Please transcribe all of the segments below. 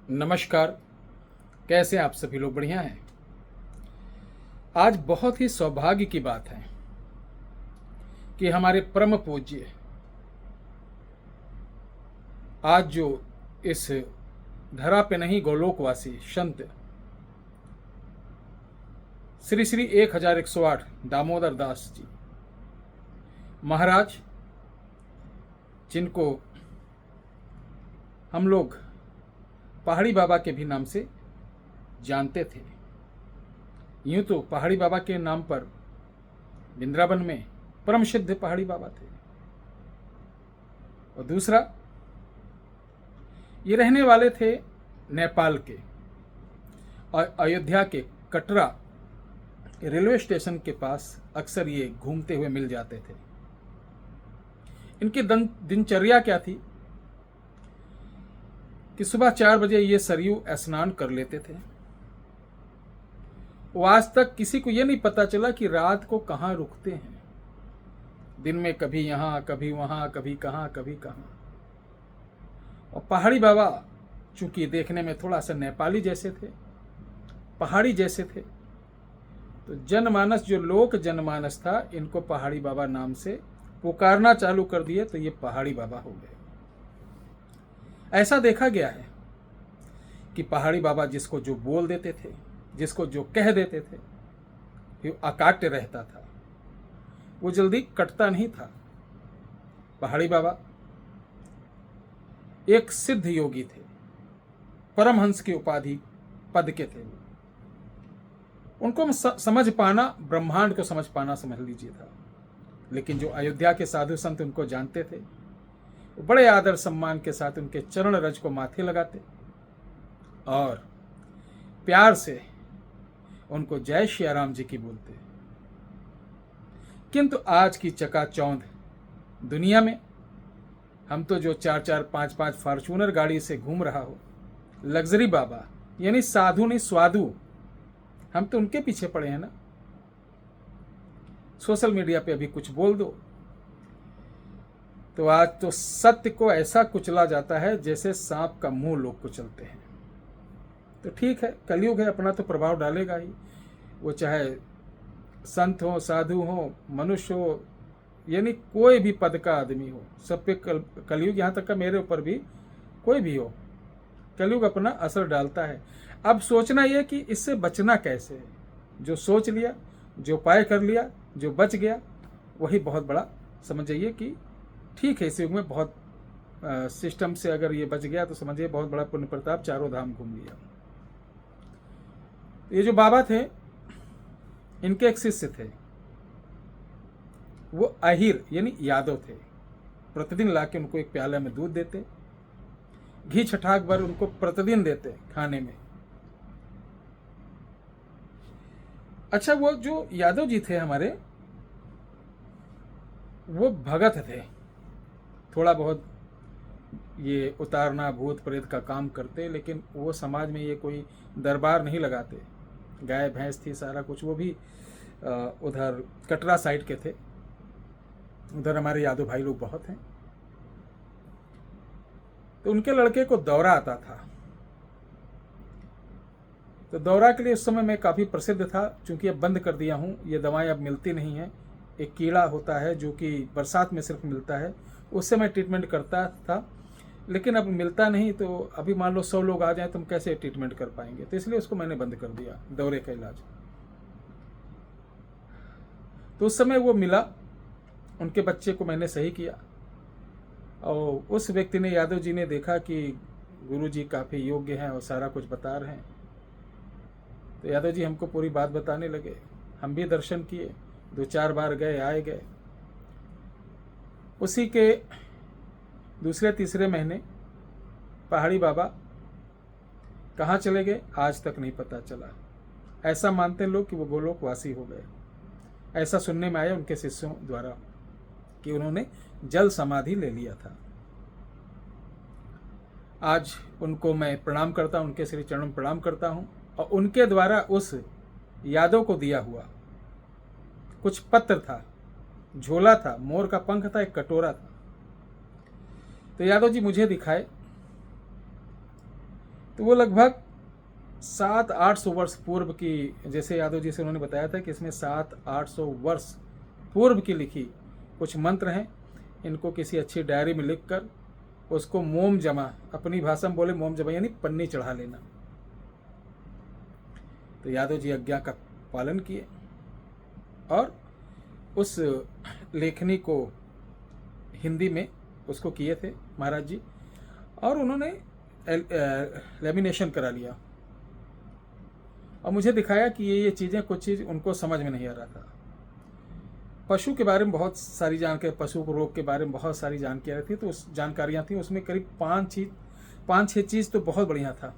नमस्कार। कैसे आप सभी लोग? बढ़िया हैं। आज बहुत ही सौभाग्य की बात है कि हमारे परम पूज्य आज जो इस धरा पे नहीं गोलोकवासी संत श्री श्री 1108 दामोदर दास जी महाराज, जिनको हम लोग पहाड़ी बाबा के भी नाम से जानते थे। यूं तो पहाड़ी बाबा के नाम पर वृंदावन में परम सिद्ध पहाड़ी बाबा थे, और दूसरा ये रहने वाले थे नेपाल के, और अयोध्या के कटरा रेलवे स्टेशन के पास अक्सर ये घूमते हुए मिल जाते थे। इनकी दिनचर्या क्या थी कि सुबह 4 बजे ये सरयू स्नान कर लेते थे। वो आज तक किसी को ये नहीं पता चला कि रात को कहाँ रुकते हैं। दिन में कभी यहाँ, कभी वहाँ, कभी कहाँ, कभी कहाँ। और पहाड़ी बाबा चूंकि देखने में थोड़ा सा नेपाली जैसे थे, पहाड़ी जैसे थे, तो जनमानस, जो लोक जनमानस था, इनको पहाड़ी बाबा नाम से पुकारना चालू कर दिए, तो ये पहाड़ी बाबा हो गए। ऐसा देखा गया है कि पहाड़ी बाबा जिसको जो बोल देते थे, जिसको जो कह देते थे, वो अकाट्य रहता था, वो जल्दी कटता नहीं था। पहाड़ी बाबा एक सिद्ध योगी थे, परमहंस की उपाधि पद के थे। उनको समझ पाना, ब्रह्मांड को समझ पाना समझ लीजिए था। लेकिन जो अयोध्या के साधु संत उनको जानते थे, वो बड़े आदर सम्मान के साथ उनके चरण रज को माथे लगाते और प्यार से उनको जय श्री राम जी की बोलते। किंतु आज की चकाचौंध दुनिया में हम तो जो 4-4, 5-5 फॉर्च्यूनर गाड़ी से घूम रहा हो, लग्जरी बाबा, यानी साधु नहीं स्वादु, हम तो उनके पीछे पड़े हैं ना। सोशल मीडिया पे अभी कुछ बोल दो तो आज तो सत्य को ऐसा कुचला जाता है जैसे सांप का मुंह लोग कुचलते हैं। तो ठीक है, कलयुग है, अपना तो प्रभाव डालेगा ही। वो चाहे संत हो, साधु हो, मनुष्य हो, यानी कोई भी पद का आदमी हो, सब पे कलयुग, यहाँ तक का मेरे ऊपर भी कोई भी हो, कलयुग अपना असर डालता है। अब सोचना यह कि इससे बचना कैसे है। जो सोच लिया, जो उपाय कर लिया, जो बच गया, वही बहुत बड़ा समझ जाइए कि ठीक है। इस युग में बहुत सिस्टम से अगर ये बच गया तो समझिए बहुत बड़ा पुण्य प्रताप, चारों धाम घूम लिया। ये जो बाबा थे, इनके एक शिष्य थे, वो अहिर यानी यादव थे। प्रतिदिन लाके उनको एक प्याला में दूध देते, घी छठाक भर उनको प्रतिदिन देते खाने में। अच्छा, वो जो यादव जी थे हमारे, वो भगत थे। थोड़ा बहुत ये उतारना, भूत प्रेत का काम करते, लेकिन वो समाज में ये कोई दरबार नहीं लगाते। गाय भैंस थी, सारा कुछ। वो भी उधर कटरा साइड के थे। उधर हमारे यादव भाई लोग बहुत हैं। तो उनके लड़के को दौरा आता था, तो दौरा के लिए उस समय मैं काफ़ी प्रसिद्ध था। चूंकि अब बंद कर दिया हूँ, ये दवाएं अब मिलती नहीं हैं। एक कीड़ा होता है जो कि बरसात में सिर्फ मिलता है, उससे मैं ट्रीटमेंट करता था, लेकिन अब मिलता नहीं। तो अभी मान लो 100 लोग आ जाएं तो हम कैसे ट्रीटमेंट कर पाएंगे, तो इसलिए उसको मैंने बंद कर दिया, दौरे का इलाज। तो उस समय वो मिला, उनके बच्चे को मैंने सही किया, और उस व्यक्ति ने, यादव जी ने देखा कि गुरु जी काफ़ी योग्य हैं और सारा कुछ बता रहे हैं, तो यादव जी हमको पूरी बात बताने लगे। हम भी दर्शन किए, 2-4 बार गए, आए गए। उसी के दूसरे तीसरे महीने पहाड़ी बाबा कहाँ चले गए आज तक नहीं पता चला। ऐसा मानते लोग कि वो गोलोकवासी हो गए। ऐसा सुनने में आया उनके शिष्यों द्वारा कि उन्होंने जल समाधि ले लिया था। आज उनको मैं प्रणाम करता हूँ, उनके श्री चरणों में प्रणाम करता हूँ। और उनके द्वारा उस यादव को दिया हुआ कुछ पत्र था, झोला था, मोर का पंख था, एक कटोरा था। तो यादव जी मुझे दिखाए तो वो लगभग 700-800 वर्ष पूर्व की, जैसे यादव जी से उन्होंने बताया था कि इसमें 700-800 वर्ष पूर्व की लिखी कुछ मंत्र हैं। इनको किसी अच्छी डायरी में लिख कर उसको मोम जमा, अपनी भाषा में बोले मोम जमा यानी पन्नी चढ़ा लेना। तो यादव जी आज्ञा का पालन किए और उस लेखनी को हिंदी में उसको किए थे महाराज जी, और उन्होंने लेमिनेशन करा लिया और मुझे दिखाया कि ये चीज़ें, कुछ चीज़ उनको समझ में नहीं आ रहा था। पशु के बारे में बहुत सारी जानकारी, पशु रोग के बारे में बहुत सारी जानकारियाँ थी, तो उस जानकारियाँ थी उसमें करीब 5-6 चीज़ तो बहुत बढ़िया था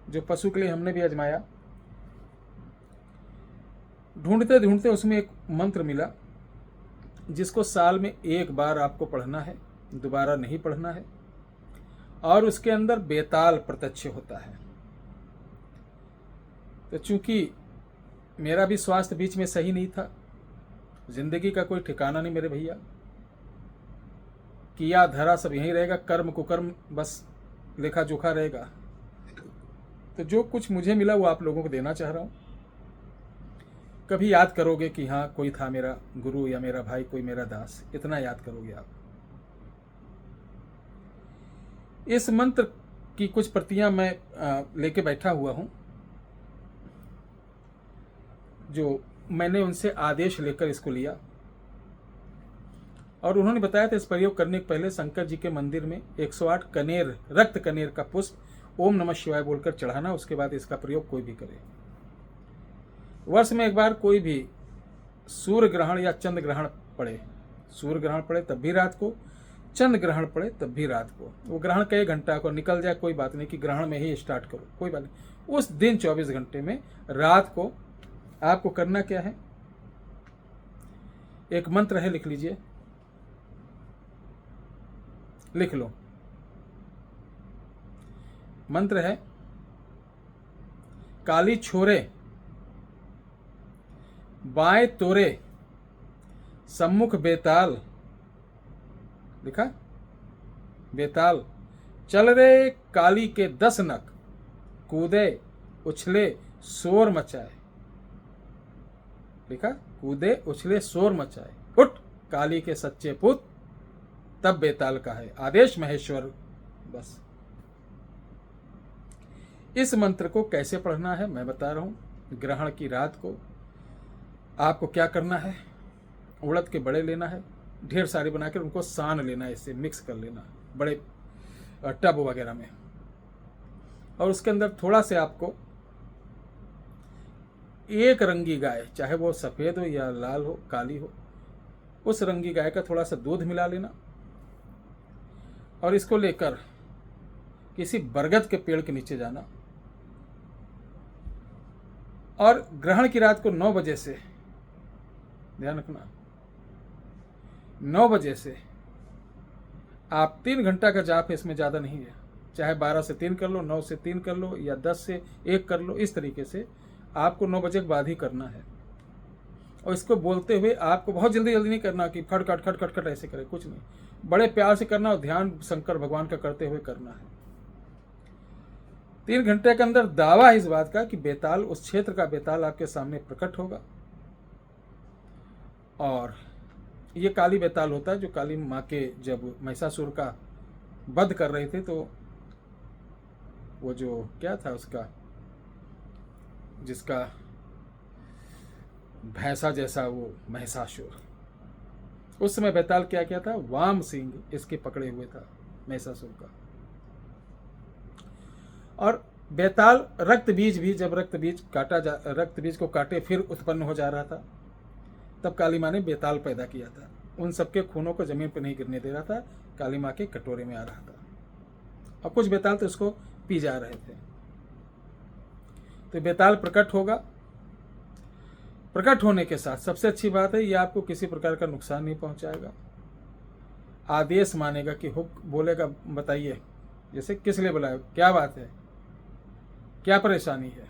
जो पशु के लिए हमने भी आजमाया। ढूंढते ढूंढते उसमें एक मंत्र मिला जिसको साल में एक बार आपको पढ़ना है, दोबारा नहीं पढ़ना है, और उसके अंदर बेताल प्रत्यक्ष होता है। तो चूंकि मेरा भी स्वास्थ्य बीच में सही नहीं था, जिंदगी का कोई ठिकाना नहीं मेरे भैया, किया धरा सब यहीं रहेगा, कर्म कुकर्म बस लेखा जोखा रहेगा। तो जो कुछ मुझे मिला वो आप लोगों को देना चाह रहा हूँ। कभी याद करोगे कि हाँ कोई था मेरा गुरु या मेरा भाई, कोई मेरा दास, इतना याद करोगे आप। इस मंत्र की कुछ प्रतियां मैं लेके बैठा हुआ हूं, जो मैंने उनसे आदेश लेकर इसको लिया, और उन्होंने बताया था इस प्रयोग करने के पहले शंकर जी के मंदिर में 108 कनेर, रक्त कनेर का पुष्प ओम नमः शिवाय बोलकर चढ़ाना, उसके बाद इसका प्रयोग कोई भी करे। वर्ष में एक बार कोई भी सूर्य ग्रहण या चंद्र ग्रहण पड़े, सूर्य ग्रहण पड़े तब भी रात को, चंद्र ग्रहण पड़े तब भी रात को। वो ग्रहण कई घंटा को निकल जाए कोई बात नहीं, कि ग्रहण में ही स्टार्ट करो कोई बात नहीं, उस दिन 24 घंटे में रात को आपको करना क्या है, एक मंत्र है, लिख लीजिए, लिख लो। मंत्र है काली छोरे बाएं तोरे सम्मुख बेताल, लिखा बेताल, चल रे काली के 10 नख, कूदे उछले शोर मचाए, लिखा कूदे उछले शोर मचाए, उठ काली के सच्चे पुत, तब बेताल का है आदेश महेश्वर। बस इस मंत्र को कैसे पढ़ना है मैं बता रहा हूं। ग्रहण की रात को आपको क्या करना है, उड़द के बड़े लेना है, ढेर सारे बनाकर उनको सान लेना है, इससे मिक्स कर लेना बड़े टब वगैरह में, और उसके अंदर थोड़ा से आपको एक रंगी गाय, चाहे वो सफ़ेद हो या लाल हो काली हो, उस रंगी गाय का थोड़ा सा दूध मिला लेना, और इसको लेकर किसी बरगद के पेड़ के नीचे जाना, और ग्रहण की रात को 9 बजे से, ध्यान रखना 9 बजे से आप 3 घंटा का जाप है, इसमें ज़्यादा नहीं है, चाहे 12 से 3 कर लो, 9 से 3 कर लो, या 10 से 1 कर लो, इस तरीके से आपको 9 बजे के बाद ही करना है। और इसको बोलते हुए आपको बहुत जल्दी नहीं करना कि खट खट खट खट खट ऐसे करे, कुछ नहीं, बड़े प्यार से करना और ध्यान शंकर भगवान का करते हुए करना है। 3 घंटे के अंदर दावा है इस बात का कि बेताल, उस क्षेत्र का बेताल आपके सामने प्रकट होगा, और ये काली बेताल होता है जो काली माँ के जब महिषासुर का वध कर रहे थे, तो वो जो क्या था उसका, जिसका भैंसा जैसा वो महिषासुर, उस समय बेताल क्या क्या था, वाम सिंह इसके पकड़े हुए था महिषासुर का। और बेताल रक्त बीज भी, जब रक्त बीज को काटे फिर उत्पन्न हो जा रहा था, तब काली माँ ने बेताल पैदा किया था। उन सबके खूनों को जमीन पर नहीं गिरने दे रहा था, काली माँ के कटोरे में आ रहा था, और कुछ बेताल तो उसको पी जा रहे थे। तो बेताल प्रकट होगा, प्रकट होने के साथ सबसे अच्छी बात है ये आपको किसी प्रकार का नुकसान नहीं पहुंचाएगा, आदेश मानेगा कि हुक बोलेगा, बताइए जैसे किस लिए बुलाया, क्या बात है, क्या परेशानी है,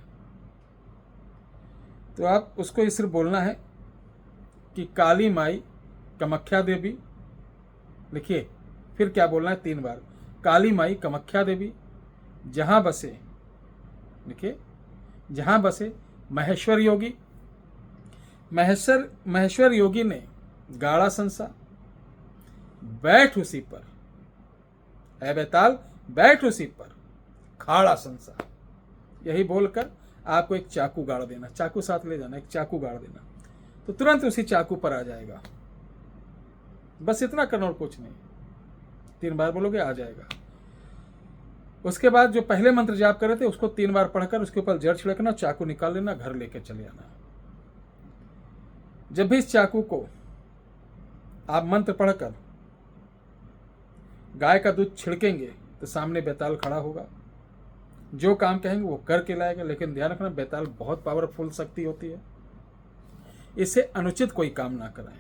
तो आप उसको सिर्फ बोलना है कि काली माई कामाख्या देवी, लिखिए, फिर क्या बोलना है 3 बार, काली माई कामाख्या देवी, जहां बसे, देखिए, जहां बसे महेश्वर योगी, महेश्वर योगी ने गाड़ा संसा, बैठ उसी पर, ऐ बेताल बैठ उसी पर, खाड़ा संसा। यही बोलकर आपको एक चाकू गाड़ देना, चाकू साथ ले जाना, एक चाकू गाड़ देना, तो तुरंत उसी चाकू पर आ जाएगा। बस इतना करना और कुछ नहीं। 3 बार बोलोगे आ जाएगा। उसके बाद जो पहले मंत्र जाप कर रहे थे उसको 3 बार पढ़कर उसके ऊपर जड़ छिड़कना, चाकू निकाल लेना, घर लेके चले आना। जब भी इस चाकू को आप मंत्र पढ़कर गाय का दूध छिड़केंगे तो सामने बेताल खड़ा होगा, जो काम कहेंगे वो करके लाएगा। लेकिन ध्यान रखना, बेताल बहुत पावरफुल शक्ति होती है, इससे अनुचित कोई काम ना कराएं।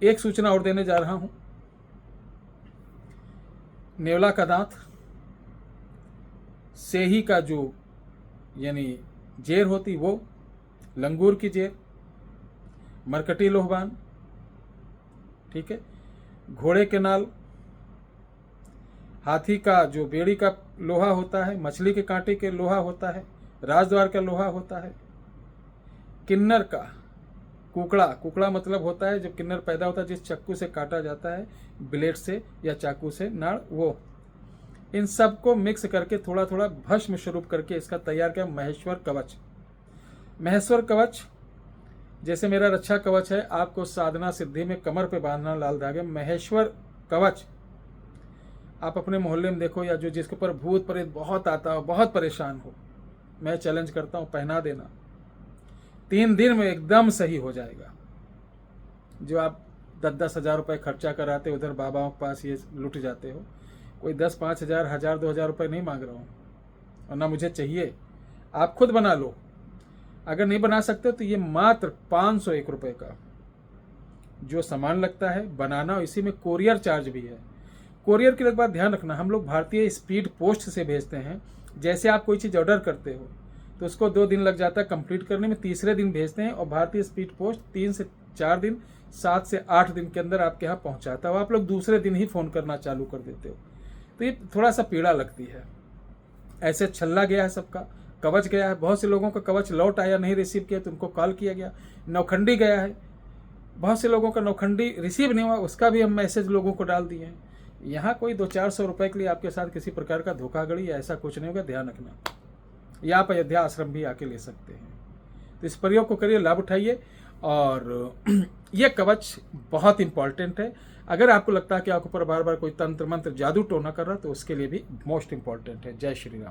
एक सूचना और देने जा रहा हूं, नेवला का दांत, सेही का जो यानी जेर होती वो, लंगूर की जेर, मरकटी लोहबान, ठीक है, घोड़े के नाल, हाथी का जो बेड़ी का लोहा होता है, मछली के कांटे के लोहा होता है, राजद्वार का लोहा होता है, किन्नर का कुकड़ा, कुकड़ा मतलब होता है जब किन्नर पैदा होता है जिस चाकू से काटा जाता है, ब्लेड से या चाकू से नाड़, वो, इन सब को मिक्स करके थोड़ा थोड़ा भस्म स्वरूप करके इसका तैयार किया महेश्वर कवच। महेश्वर कवच जैसे मेरा रक्षा कवच है, आपको साधना सिद्धि में कमर पे बांधना लाल धागे। महेश्वर कवच आप अपने मोहल्ले में देखो, या जो जिसके ऊपर भूत प्रेत बहुत आता हो, बहुत परेशान हो, मैं चैलेंज करता हूं, पहना देना, 3 दिन में एकदम सही हो जाएगा। जो आप 10-10 हजार रुपये खर्चा कराते उधर बाबाओं के पास ये लुट जाते हो, कोई 10-5 हजार, 1000-2000 रुपये नहीं मांग रहा हूँ, और ना मुझे चाहिए, आप खुद बना लो। अगर नहीं बना सकते तो ये मात्र 501 रुपये का जो सामान लगता है बनाना, इसी में कोरियर चार्ज भी है। कोरियर के बात ध्यान रखना, हम लोग भारतीय स्पीड पोस्ट से भेजते हैं। जैसे आप कोई चीज़ ऑर्डर करते हो तो उसको 2 दिन लग जाता है कंप्लीट करने में, तीसरे दिन भेजते हैं, और भारतीय स्पीड पोस्ट 3 से 4 दिन, 7 से 8 दिन के अंदर आपके यहाँ पहुँचाता है। आप लोग दूसरे दिन ही फ़ोन करना चालू कर देते हो, तो ये थोड़ा सा पीड़ा लगती है। ऐसे छल्ला गया है सबका, कवच गया है, बहुत से लोगों का कवच लौट आया, नहीं रिसीव किया तो उनको कॉल किया गया। नौखंडी गया है, बहुत से लोगों का नौखंडी रिसीव नहीं हुआ, उसका भी हम मैसेज लोगों को डाल दिए हैं। यहाँ कोई 200-400 रुपये के लिए आपके साथ किसी प्रकार का धोखाधड़ी या ऐसा कुछ नहीं होगा, ध्यान रखना। या आप अयोध्या आश्रम भी आके ले सकते हैं। तो इस प्रयोग को करिए, लाभ उठाइए। और ये कवच बहुत इंपॉर्टेंट है। अगर आपको लगता है कि आपके ऊपर बार बार कोई तंत्र मंत्र जादू टोना कर रहा है तो उसके लिए भी मोस्ट इंपॉर्टेंट है। जय श्री राम।